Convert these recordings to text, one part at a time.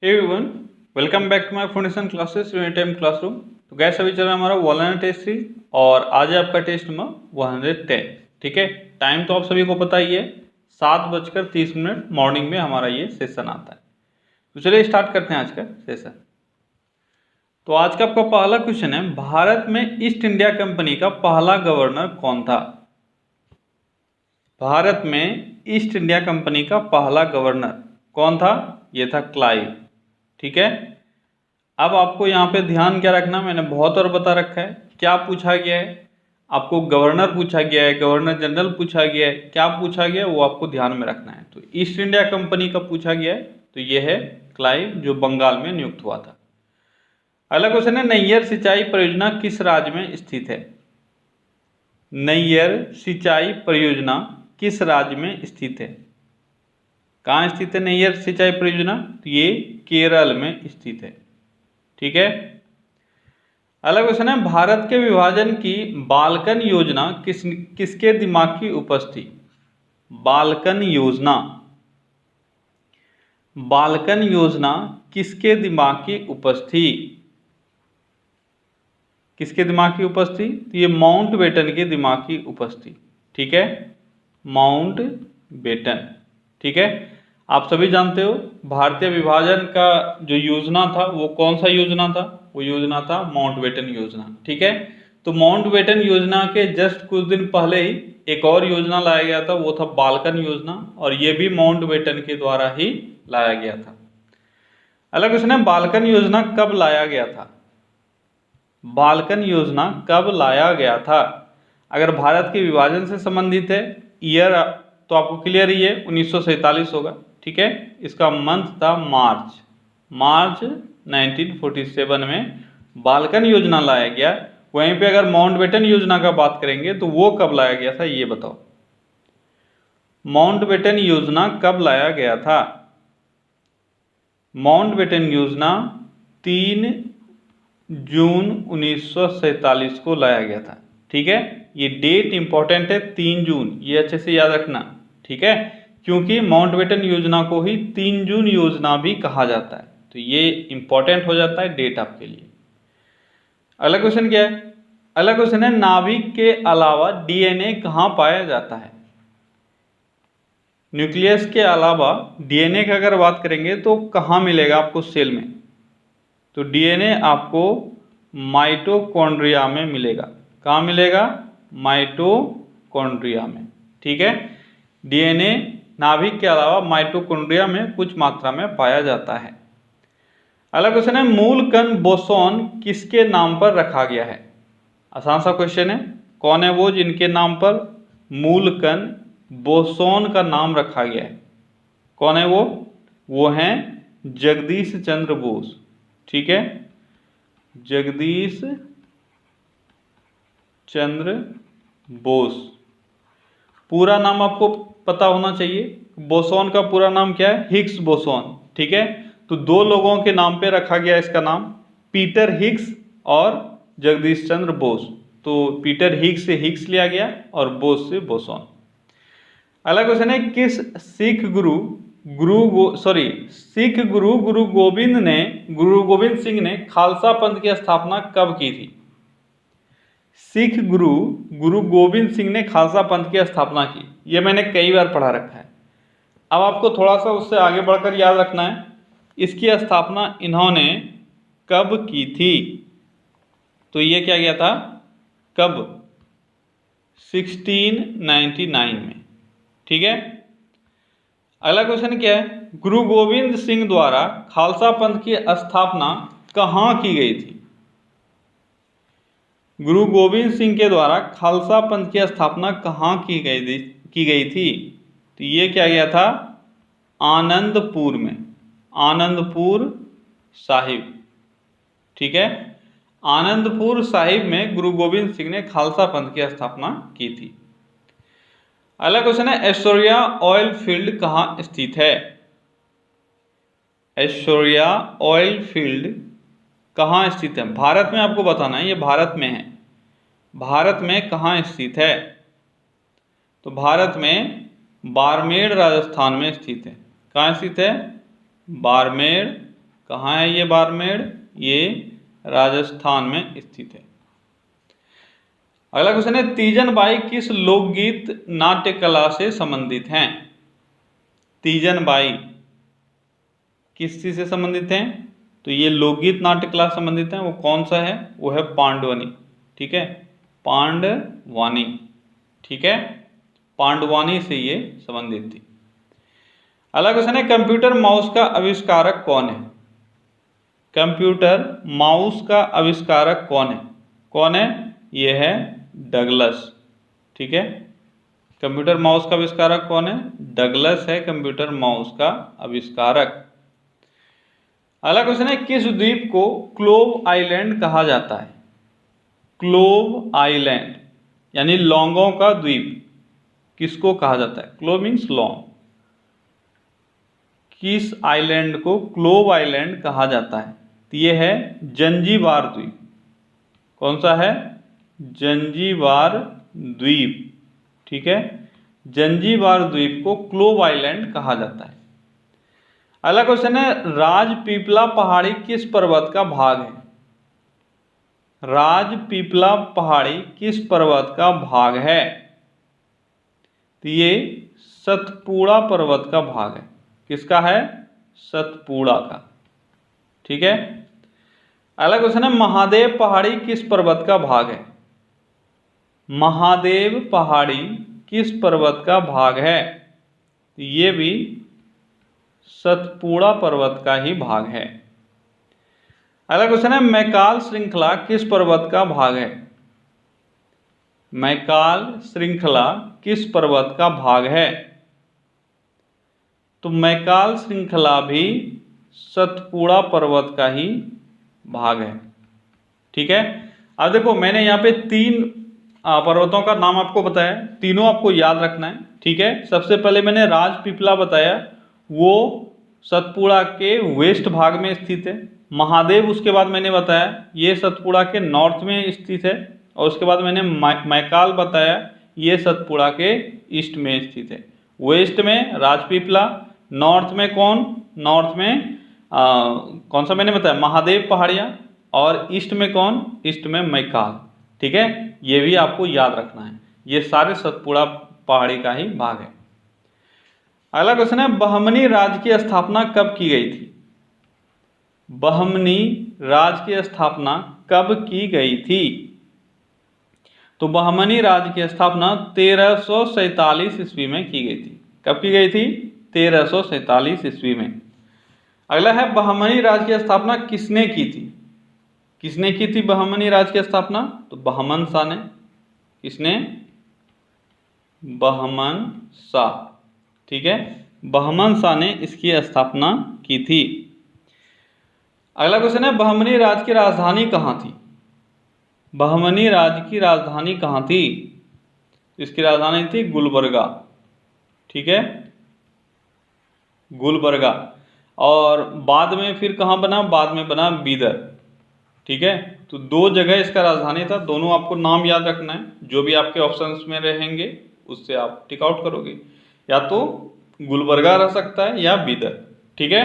Hey everyone, welcome back to my foundation classes unit time classroom. तो guys अभी चल रहा है हमारा वॉलनर टेस्ट सीरीज और आज है आपका टेस्ट नंबर 110। ठीक है, टाइम तो आप सभी को पता ही है, 7:30 मॉर्निंग में हमारा ये सेशन आता है। तो चलिए स्टार्ट करते हैं आज का सेशन। तो आज का आपका पहला क्वेश्चन है, भारत में ईस्ट इंडिया कंपनी का पहला गवर्नर कौन था? भारत में ईस्ट इंडिया कंपनी का पहला गवर्नर कौन था? ये था क्लाइव। ठीक है, अब आपको यहाँ पे ध्यान क्या रखना, मैंने बहुत और बता रखा है। क्या पूछा गया है आपको? गवर्नर पूछा गया है, गवर्नर जनरल पूछा गया है, क्या पूछा गया है वो आपको ध्यान में रखना है। तो ईस्ट इंडिया कंपनी का पूछा गया है, तो ये है क्लाइव जो बंगाल में नियुक्त हुआ था। अगला क्वेश्चन है, नैयर सिंचाई परियोजना किस राज्य में स्थित है? नैयर सिंचाई परियोजना किस राज्य में स्थित है? कहाँ स्थित है नैयर सिंचाई परियोजना? तो ये केरल में स्थित है। ठीक है, अगला क्वेश्चन है, भारत के विभाजन की बाल्कन योजना किसके दिमाग की उपज थी? बाल्कन योजना, बाल्कन योजना किसके दिमाग की उपज थी? किसके दिमाग की उपज थी? तो ये माउंट बेटन के दिमाग की उपज थी। ठीक है, माउंट बेटन। ठीक है, आप सभी जानते हो भारतीय विभाजन का जो योजना था वो कौन सा योजना था? वो योजना था माउंट बेटन योजना। ठीक है, तो माउंट बेटन योजना के जस्ट कुछ दिन पहले ही एक और योजना लाया गया था, वो था बाल्कन योजना, और ये भी माउंट बेटन के द्वारा ही लाया गया था। अगला क्वेश्चन है, बाल्कन योजना कब लाया गया था? बाल्कन योजना कब लाया गया था? अगर भारत के विभाजन से संबंधित है, ईयर तो आपको क्लियर ही है, 1947 होगा। ठीक है, इसका मंथ था मार्च 1947 में बाल्कन योजना लाया गया। वहीं पे अगर माउंटबेटन योजना का बात करेंगे तो वो कब लाया गया था, ये बताओ। माउंटबेटन योजना कब लाया गया था? माउंटबेटन योजना 3 जून 1947 को लाया गया था। ठीक है, ये डेट इंपॉर्टेंट है, 3 जून, ये अच्छे से याद रखना। ठीक है, क्योंकि माउंटबेटन योजना को ही 3 जून योजना भी कहा जाता है, तो ये इंपॉर्टेंट हो जाता है डेट आपके लिए। अगला क्वेश्चन क्या है? अगला क्वेश्चन है, नाभिक के अलावा डीएनए कहाँ पाया जाता है? न्यूक्लियस के अलावा डीएनए की अगर बात करेंगे तो कहाँ मिलेगा आपको सेल में? तो डीएनए आपको माइटोकॉन्ड्रिया में मिलेगा। कहाँ मिलेगा? माइटोकॉन्ड्रिया में। ठीक है, डीएनए नाभिक के अलावा माइटोकॉन्ड्रिया में कुछ मात्रा में पाया जाता है। अगला क्वेश्चन है, मूल कण बोसोन किसके नाम पर रखा गया है? आसान सा क्वेश्चन है, कौन है वो जिनके नाम पर मूल कण बोसोन का नाम रखा गया है? कौन है वो? वो हैं जगदीश चंद्र बोस। ठीक है, जगदीश चंद्र बोस। पूरा नाम आपको पता होना चाहिए, बोसोन का पूरा नाम क्या है? Higgs boson. ठीक है, तो दो लोगों के नाम पे रखा गया इसका नाम, पीटर हिग्स और जगदीश चंद्र बोस। तो पीटर हिग्स से हिग्स लिया गया और बोस से बोसोन। अगला क्वेश्चन है, किस सिख गुरु गुरु गोविंद सिंह ने खालसा पंथ की स्थापना कब की थी? सिख गुरु गोविंद सिंह ने खालसा पंथ की स्थापना की, ये मैंने कई बार पढ़ा रखा है। अब आपको थोड़ा सा उससे आगे बढ़कर याद रखना है, इसकी स्थापना इन्होंने कब की थी? तो ये क्या गया था, कब? 1699 में। ठीक है, अगला क्वेश्चन क्या है, गुरु गोविंद सिंह द्वारा खालसा पंथ की स्थापना कहाँ की गई थी? गुरु गोविंद सिंह के द्वारा खालसा पंथ की स्थापना कहाँ की गई थी? तो ये क्या गया था, आनंदपुर में, आनंदपुर साहिब। ठीक है, आनंदपुर साहिब में गुरु गोविंद सिंह ने खालसा पंथ की स्थापना की थी। अगला क्वेश्चन है, ऐश्वर्या ऑयल फील्ड कहाँ स्थित है? ऐश्वर्या ऑयल फील्ड कहाँ स्थित है? भारत में आपको बताना है, ये भारत में है। भारत में कहाँ स्थित है? तो भारत में बाड़मेर राजस्थान में स्थित है। कहाँ स्थित है? बाड़मेर कहाँ है ये बाड़मेर? ये राजस्थान में स्थित है। अगला क्वेश्चन है, तीजन बाई किस लोकगीत नाट्य कला से संबंधित हैं? तीजन बाई किस चीज से संबंधित हैं? तो ये लोकगीत नाट्य कला से संबंधित है। वो कौन सा है? वो है पांडवानी। ठीक है, पांडवानी। ठीक है, पांडवानी से ये संबंधित थी। अगला क्वेश्चन है, कंप्यूटर माउस का आविष्कारक कौन है? कंप्यूटर माउस का आविष्कारक कौन है? कौन है? ये है डगलस। ठीक है, कंप्यूटर माउस का आविष्कारक कौन है? डगलस है कंप्यूटर माउस का आविष्कारक। अगला क्वेश्चन है, किस द्वीप को क्लोव आइलैंड कहा जाता है? क्लोव आइलैंड यानी लौंगों का द्वीप किसको कहा जाता है? क्लोव मीन्स लौंग। किस आइलैंड को क्लोव आइलैंड कहा जाता है? तो ये है जंजीबार द्वीप। कौन सा है? जंजीबार द्वीप। ठीक है, जंजीबार द्वीप को क्लोव आइलैंड कहा जाता है। अगला क्वेश्चन है, राजपीपला पहाड़ी किस पर्वत का भाग है? राजपीपला पहाड़ी किस पर्वत का भाग है? तो ये सतपुड़ा पर्वत का भाग है। किसका है? सतपुड़ा का। ठीक है, अगला क्वेश्चन है, महादेव पहाड़ी किस पर्वत का भाग है? महादेव पहाड़ी किस पर्वत का भाग है? तो ये भी सतपुड़ा पर्वत का ही भाग है। अगला क्वेश्चन है, मैकाल श्रृंखला किस पर्वत का भाग है? मैकाल श्रृंखला किस पर्वत का भाग है? तो मैकाल श्रृंखला भी सतपुड़ा पर्वत का ही भाग है। ठीक है, अब देखो मैंने यहाँ पे 3 पर्वतों का नाम आपको बताया, तीनों आपको याद रखना है। ठीक है, सबसे पहले मैंने राजपीपला बताया, वो सतपुड़ा के वेस्ट भाग में स्थित है। महादेव उसके बाद मैंने बताया, ये सतपुड़ा के नॉर्थ में स्थित है। और उसके बाद मैंने मैकाल बताया, ये सतपुड़ा के ईस्ट में स्थित है। वेस्ट में राजपीपला, नॉर्थ में कौन? नॉर्थ में कौन सा मैंने बताया? महादेव पहाड़ियाँ। और ईस्ट में कौन? ईस्ट में मैकाल। ठीक है, ये भी आपको याद रखना है। ये सारे सतपुड़ा पहाड़ी का ही भाग है। अगला क्वेश्चन है, बहमनी राज्य की स्थापना कब की गई थी? बहमनी राज्य की स्थापना कब की गई थी? तो बहमनी राज्य की स्थापना 1347 ईस्वी में की गई थी। कब की गई थी? 1347 ईस्वी में। अगला है, बहमनी राज्य की स्थापना किसने की थी? किसने की थी बहमनी राज्य की स्थापना? तो बहमन शाह ने। किसने? बहमन शाह। ठीक है, बहमन शाह ने इसकी स्थापना की थी। अगला क्वेश्चन है, बहमनी राज्य की राजधानी कहाँ थी? बहमनी राज्य की राजधानी कहाँ थी? इसकी राजधानी थी गुलबर्गा। ठीक है, गुलबर्गा। और बाद में फिर कहाँ बना? बाद में बना बीदर। ठीक है, तो 2 जगह इसका राजधानी था। दोनों आपको नाम याद रखना है, जो भी आपके ऑप्शंस में रहेंगे उससे आप टिक आउट करोगे। या तो गुलबर्गा रह सकता है या बीदर। ठीक है,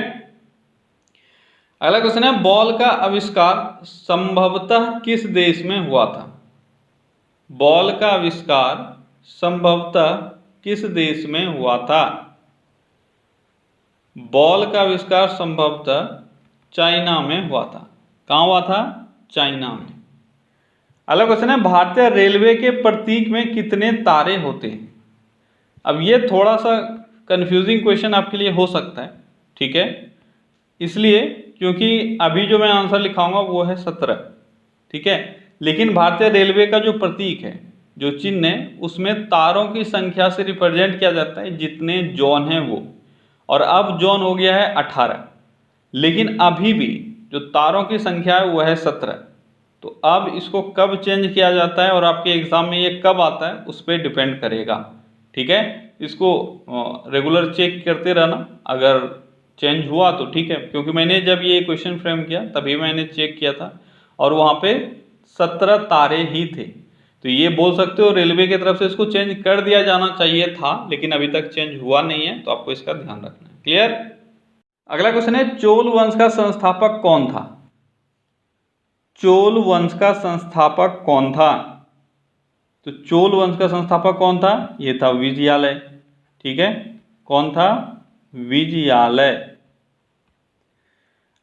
अगला क्वेश्चन है, बॉल का आविष्कार संभवतः किस देश में हुआ था? बॉल का आविष्कार संभवतः किस देश में हुआ था? बॉल का आविष्कार संभवतः चाइना में हुआ था। कहाँ हुआ था? चाइना में। अगला क्वेश्चन है, भारतीय रेलवे के प्रतीक में कितने तारे होते हैं? अब ये थोड़ा सा कंफ्यूजिंग क्वेश्चन आपके लिए हो सकता है। ठीक है, इसलिए क्योंकि अभी जो मैं आंसर लिखाऊंगा वो है 17। ठीक है, लेकिन भारतीय रेलवे का जो प्रतीक है, जो चिन्ह है, उसमें तारों की संख्या से रिप्रेजेंट किया जाता है जितने जोन हैं वो। और अब जोन हो गया है 18, लेकिन अभी भी जो तारों की संख्या है वो है 17। तो अब इसको कब चेंज किया जाता है और आपके एग्जाम में ये कब आता है उस पर डिपेंड करेगा। ठीक है, इसको रेगुलर चेक करते रहना। अगर चेंज हुआ तो ठीक है, क्योंकि मैंने जब ये क्वेश्चन फ्रेम किया तभी मैंने चेक किया था और वहाँ पे 17 तारे ही थे। तो ये बोल सकते हो रेलवे की तरफ से इसको चेंज कर दिया जाना चाहिए था, लेकिन अभी तक चेंज हुआ नहीं है, तो आपको इसका ध्यान रखना है। क्लियर? अगला क्वेश्चन है, चोल वंश का संस्थापक कौन था? चोल वंश का संस्थापक कौन था? तो चोल वंश का संस्थापक कौन था? ये था विजयालय। ठीक है, कौन था? विजयालय।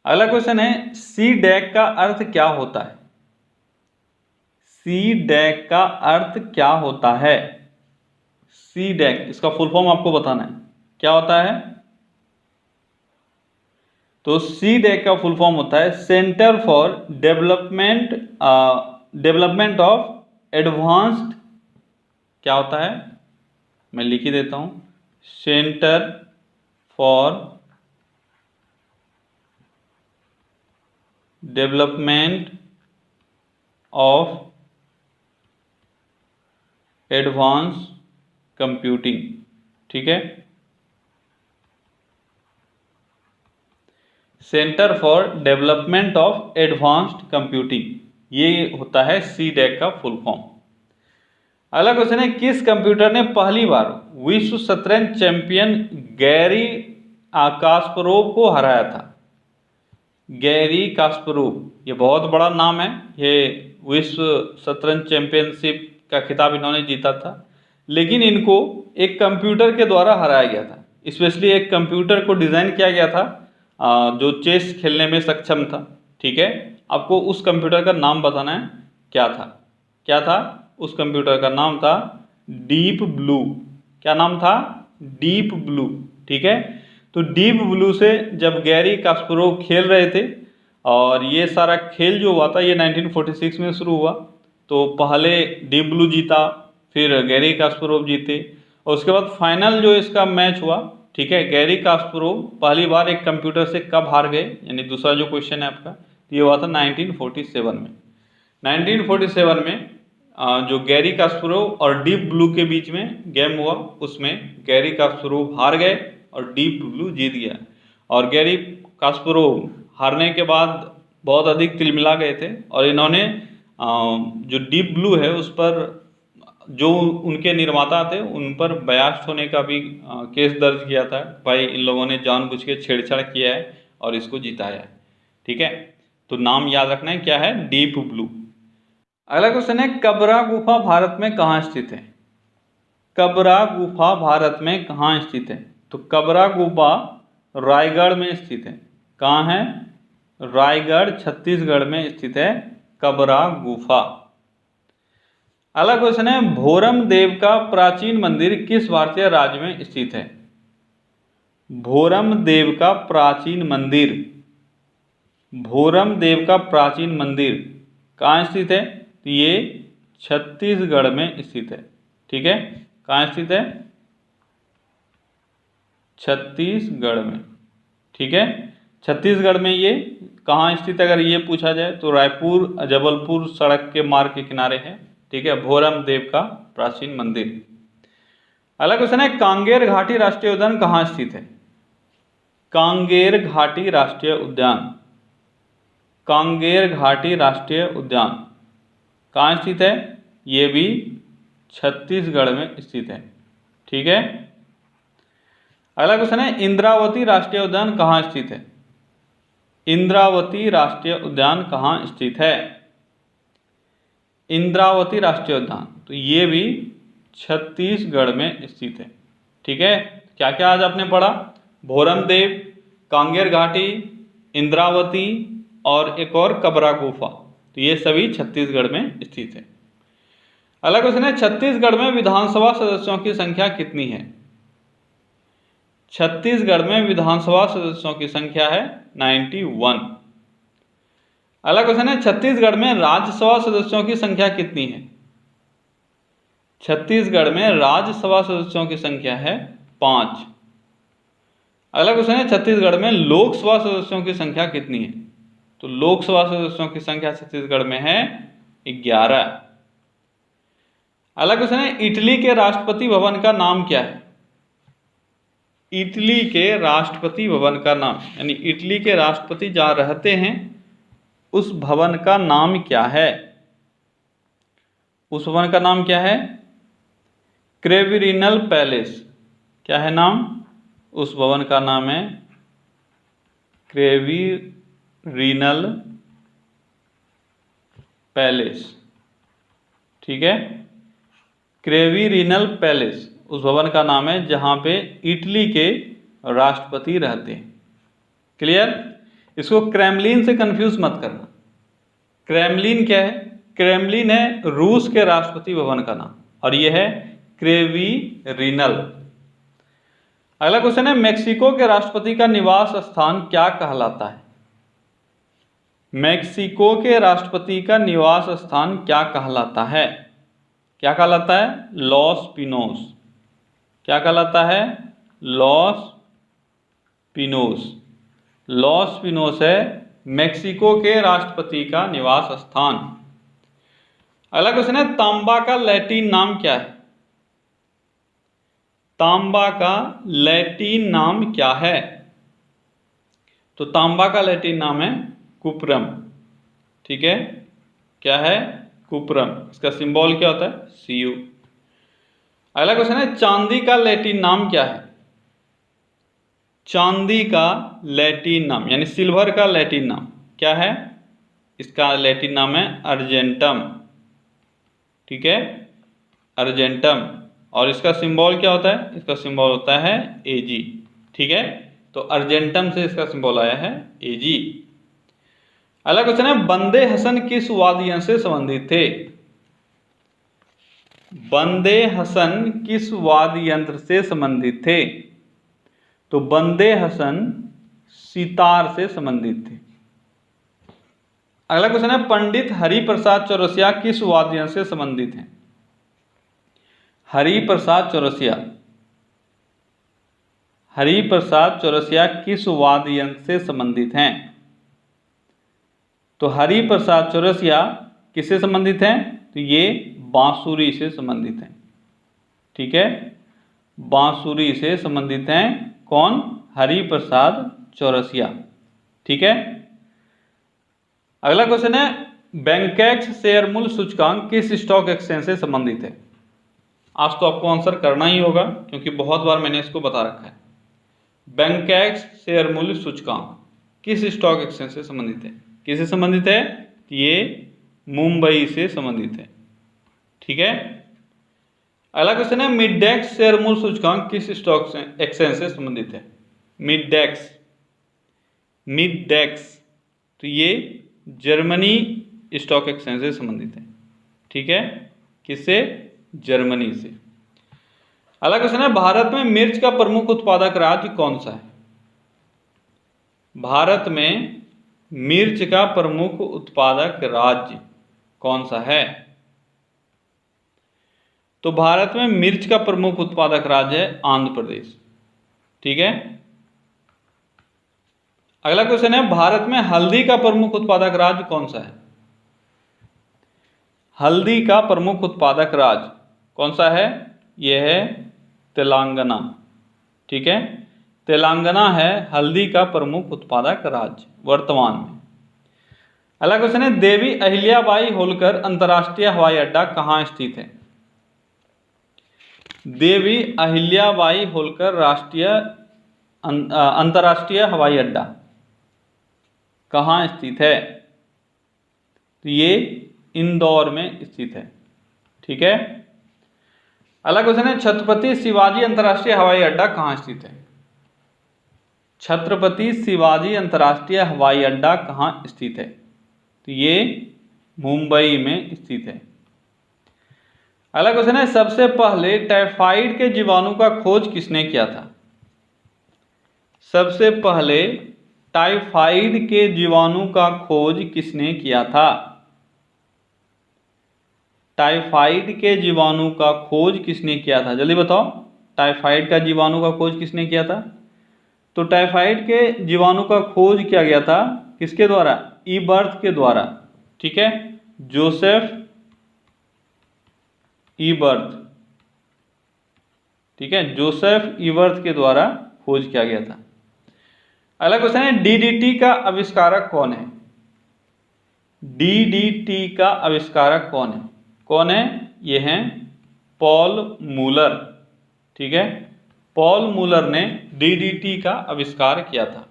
अगला क्वेश्चन है, सी डैक का अर्थ क्या होता है? सी डैक का अर्थ क्या होता है? सी डैक, इसका फुल फॉर्म आपको बताना है, क्या होता है? तो सी डैक का फुल फॉर्म होता है centre for development of advanced, क्या होता है? मैं लिख ही देता हूं, centre for development of advance computing. ठीक है, centre for development of advanced computing, ये होता है सी डैक का फुल फॉर्म। अगला क्वेश्चन है, किस कंप्यूटर ने पहली बार विश्व शतरंज चैंपियन गैरी कास्परोव को हराया था? गैरी कास्परोव, ये बहुत बड़ा नाम है, ये विश्व शतरंज चैंपियनशिप का खिताब इन्होंने जीता था, लेकिन इनको एक कंप्यूटर के द्वारा हराया गया था। स्पेशली एक कंप्यूटर को डिज़ाइन किया गया था जो चेस खेलने में सक्षम था। ठीक है, आपको उस कंप्यूटर का नाम बताना है, क्या था? क्या था? उस कंप्यूटर का नाम था डीप ब्लू। क्या नाम था? Deep blue. ठीक है, तो डीप ब्लू से जब गैरी कास्परोव खेल रहे थे, और ये सारा खेल जो हुआ था ये 1946 में शुरू हुआ, तो पहले डीप ब्लू जीता, फिर गैरी कास्परोव जीते, और उसके बाद फाइनल जो इसका मैच हुआ, ठीक है, गैरी कास्परोव पहली बार एक कंप्यूटर से कब हार गए, यानी दूसरा जो क्वेश्चन है आपका, ये हुआ था 1947 में। 1947 में जो गैरी कास्परोव और डीप ब्लू के बीच में गेम हुआ, उसमें गैरी कास्परोव हार गए और डीप ब्लू जीत गया। और गैरी कास्परोव हारने के बाद बहुत अधिक तिलमिला गए थे, और इन्होंने जो डीप ब्लू है उस पर, जो उनके निर्माता थे उन पर बयास होने का भी केस दर्ज किया था, भाई इन लोगों ने जानबूझ के छेड़छाड़ किया है और इसको जिताया है। ठीक है, तो नाम याद रखना है, क्या है? Deep blue. अगला क्वेश्चन है, कबरा गुफा भारत में कहाँ स्थित है? कबरा गुफा भारत में कहाँ स्थित है? तो कबरा गुफा रायगढ़ में स्थित है। कहाँ है? रायगढ़, छत्तीसगढ़ में स्थित है कबरा गुफा। अगला क्वेश्चन है, भोरम देव का प्राचीन मंदिर किस भारतीय राज्य में स्थित है? भोरम देव का प्राचीन मंदिर, भोरम देव का प्राचीन मंदिर कहाँ स्थित है? तो ये छत्तीसगढ़ में स्थित है। ठीक है, कहाँ स्थित है? छत्तीसगढ़ में। ठीक है, छत्तीसगढ़ में ये कहाँ स्थित है? अगर ये पूछा जाए तो रायपुर जबलपुर सड़क के मार्ग के किनारे है। ठीक है, भोरम देव का प्राचीन मंदिर। अगला क्वेश्चन है, कांगेर घाटी राष्ट्रीय उद्यान कहाँ स्थित है? कांगेर घाटी राष्ट्रीय उद्यान, कांगेर घाटी राष्ट्रीय उद्यान कहाँ स्थित है? ये भी छत्तीसगढ़ में स्थित है। ठीक है, अगला क्वेश्चन है, इंद्रावती राष्ट्रीय उद्यान कहाँ स्थित है? इंद्रावती राष्ट्रीय उद्यान कहाँ स्थित है? इंद्रावती राष्ट्रीय उद्यान, तो ये भी छत्तीसगढ़ में स्थित है। ठीक है, क्या क्या आज आपने पढ़ा? भोरम देव, कांगेर घाटी, इंद्रावती और एक और कबरा गुफा, तो ये सभी छत्तीसगढ़ में स्थित है। अगला क्वेश्चन है, छत्तीसगढ़ में विधानसभा सदस्यों की संख्या कितनी है? छत्तीसगढ़ में विधानसभा सदस्यों की संख्या है 91। अगला क्वेश्चन है, छत्तीसगढ़ में राज्यसभा सदस्यों की संख्या कितनी है? छत्तीसगढ़ में राज्यसभा सदस्यों की संख्या है 5। अगला क्वेश्चन है, छत्तीसगढ़ में लोकसभा सदस्यों की संख्या कितनी है? तो लोकसभा सदस्यों की संख्या छत्तीसगढ़ में है 11। अगला क्वेश्चन है, इटली के राष्ट्रपति भवन का नाम क्या है? इटली के राष्ट्रपति भवन का नाम, यानी इटली के राष्ट्रपति जहाँ रहते हैं उस भवन का नाम क्या है? उस भवन का नाम क्या है? क्रेविरिनल पैलेस। क्या है नाम? उस भवन का नाम है क्रेवी रीनल पैलेस, ठीक है। क्रेवी रीनल पैलेस उस भवन का नाम है जहां पे इटली के राष्ट्रपति रहते हैं। क्लियर? इसको क्रेमलिन से कंफ्यूज मत करना। क्रेमलिन क्या है? क्रेमलिन है रूस के राष्ट्रपति भवन का नाम, और यह है क्रेवी रीनल। अगला क्वेश्चन है, मेक्सिको के राष्ट्रपति का निवास स्थान क्या कहलाता है? मेक्सिको के राष्ट्रपति का निवास स्थान क्या कहलाता है? क्या कहलाता है? लॉस पिनोस। क्या कहलाता है? लॉस पिनोस। लॉस पिनोस है मेक्सिको के राष्ट्रपति का निवास स्थान। अगला क्वेश्चन है, तांबा का लैटिन नाम क्या है? तांबा का लैटिन नाम क्या है? तो तांबा का लैटिन नाम है कुप्रम, ठीक है। क्या है? कुप्रम। इसका सिंबल क्या होता है? Cu। अगला क्वेश्चन है, चांदी का लैटिन नाम क्या है? चांदी का लैटिन नाम यानी सिल्वर का लैटिन नाम क्या है? इसका लैटिन नाम है अर्जेंटम, ठीक है, अर्जेंटम। और इसका सिंबल क्या होता है? इसका सिंबल होता है Ag, ठीक है। तो अर्जेंटम से इसका सिंबल आया है Ag। अगला क्वेश्चन है, बंदे हसन किस वाद्य से संबंधित थे? बंदे हसन किस वाद्य यंत्र से संबंधित थे? तो बंदे हसन सितार से संबंधित थे। अगला क्वेश्चन है, पंडित हरिप्रसाद चौरसिया किस वाद्य यंत्र से संबंधित हैं? हरिप्रसाद चौरसिया, हरिप्रसाद चौरसिया किस वाद्य यंत्र से संबंधित हैं? तो हरिप्रसाद चौरसिया किससे संबंधित हैं? तो ये बांसुरी से संबंधित हैं, ठीक है, बांसुरी से संबंधित हैं। कौन? हरिप्रसाद चौरसिया, ठीक है। अगला क्वेश्चन है, बैंकैक्स शेयर मूल्य सूचकांक किस स्टॉक एक्सचेंज से संबंधित है? आज तो आपको आंसर करना ही होगा क्योंकि बहुत बार मैंने इसको बता रखा है। बैंकैक्स शेयर मूल्य सूचकांक किस स्टॉक एक्सचेंज से संबंधित है? किससे संबंधित है? ये मुंबई से संबंधित है, ठीक है। अगला क्वेश्चन है, मिडडेक्स शेयर मूल्य सूचकांक किस स्टॉक एक्सचेंज से संबंधित है? मिडडेक्स, मिडडेक्स तो ये जर्मनी स्टॉक एक्सचेंज से संबंधित है, ठीक है। किससे? जर्मनी से। अगला क्वेश्चन है, भारत में मिर्च का प्रमुख उत्पादक राज्य कौन सा है? भारत में मिर्च का प्रमुख उत्पादक राज्य कौन सा है? तो भारत में मिर्च का प्रमुख उत्पादक राज्य है आंध्र प्रदेश, ठीक है। अगला क्वेश्चन है, भारत में हल्दी का प्रमुख उत्पादक राज्य कौन सा है? हल्दी का प्रमुख उत्पादक राज्य कौन सा है? यह है तेलंगाना, ठीक है। तेलंगाना है हल्दी का प्रमुख उत्पादक राज्य वर्तमान में। अगला क्वेश्चन है, देवी अहिल्याबाई होलकर अंतर्राष्ट्रीय हवाई अड्डा कहाँ स्थित है? देवी अहिल्याबाई होलकर अंतर्राष्ट्रीय हवाई अड्डा कहाँ स्थित है? तो ये इंदौर में स्थित है, ठीक है। अगला क्वेश्चन है, छत्रपति शिवाजी अंतर्राष्ट्रीय हवाई अड्डा कहाँ स्थित है? छत्रपति शिवाजी अंतर्राष्ट्रीय हवाई अड्डा कहाँ स्थित है? तो ये मुंबई में स्थित है। अगला क्वेश्चन है, सबसे पहले टाइफाइड के जीवाणु का खोज किसने किया था? सबसे पहले टाइफाइड के जीवाणु का खोज किसने किया था? टाइफाइड के जीवाणु का खोज किसने किया था? जल्दी बताओ, टाइफाइड का जीवाणु का खोज किसने किया था? तो टाइफाइड के जीवाणु का खोज किया गया था किसके द्वारा? ईबर्थ के द्वारा, ठीक है, जोसेफ ईबर्थ, ठीक है, जोसेफ ईबर्थ के द्वारा खोज किया गया था। अगला क्वेश्चन है, डीडीटी का आविष्कारक कौन है? डीडीटी का आविष्कारक कौन है? कौन है? ये हैं पॉल मूलर, ठीक है। पॉल मूलर ने डीडीटी का आविष्कार किया था।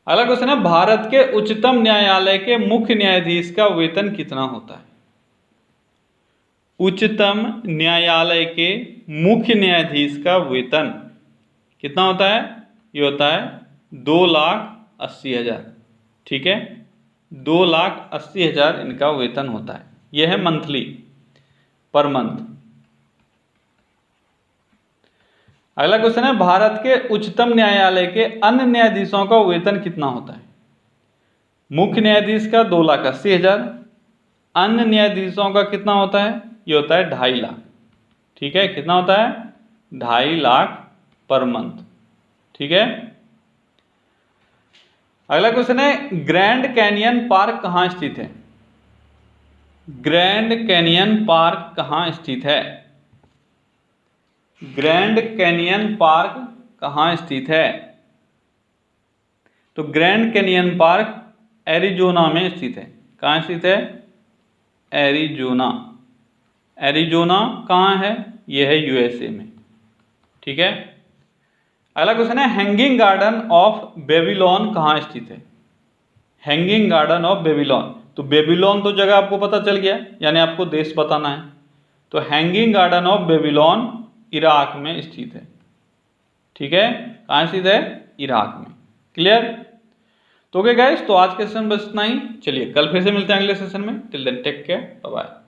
अगला क्वेश्चन है, भारत के उच्चतम न्यायालय के मुख्य न्यायाधीश का वेतन कितना होता है? उच्चतम न्यायालय के मुख्य न्यायाधीश का वेतन कितना होता है? ये होता है 2,80,000। ठीक है, 2,80,000 इनका वेतन होता है। यह है मंथली, पर मंथ। अगला क्वेश्चन है, भारत के उच्चतम न्यायालय के अन्य न्यायाधीशों का वेतन कितना होता है? मुख्य न्यायाधीश का 2,80,000, अन्य न्यायाधीशों का कितना होता है? ये होता है 2.5 लाख। ठीक है, कितना होता है? 2.5 लाख पर मंथ। ठीक है, अगला क्वेश्चन है, ग्रैंड कैनियन पार्क कहाँ स्थित है? ग्रैंड कैनियन पार्क कहाँ स्थित है? ग्रैंड कैनियन पार्क कहाँ स्थित है? तो ग्रैंड कैनियन पार्क एरिजोना में स्थित है। कहाँ स्थित है? एरिजोना। एरिजोना कहाँ है? यह है यूएसए में। ठीक है, अगला क्वेश्चन है, हैंगिंग गार्डन ऑफ बेबीलोन कहाँ स्थित है? हैंगिंग गार्डन ऑफ बेबीलोन, तो बेबीलोन तो जगह आपको पता चल गया, यानी आपको देश बताना है। तो hanging garden of Babylon Iraq में स्थित है। ठीक है, कहाँ स्थित है? इराक में। क्लियर? तो ओके गाइस, तो आज के सेशन बस इतना ही। चलिए कल फिर से मिलते हैं अगले सेशन में। Till then take care, bye bye.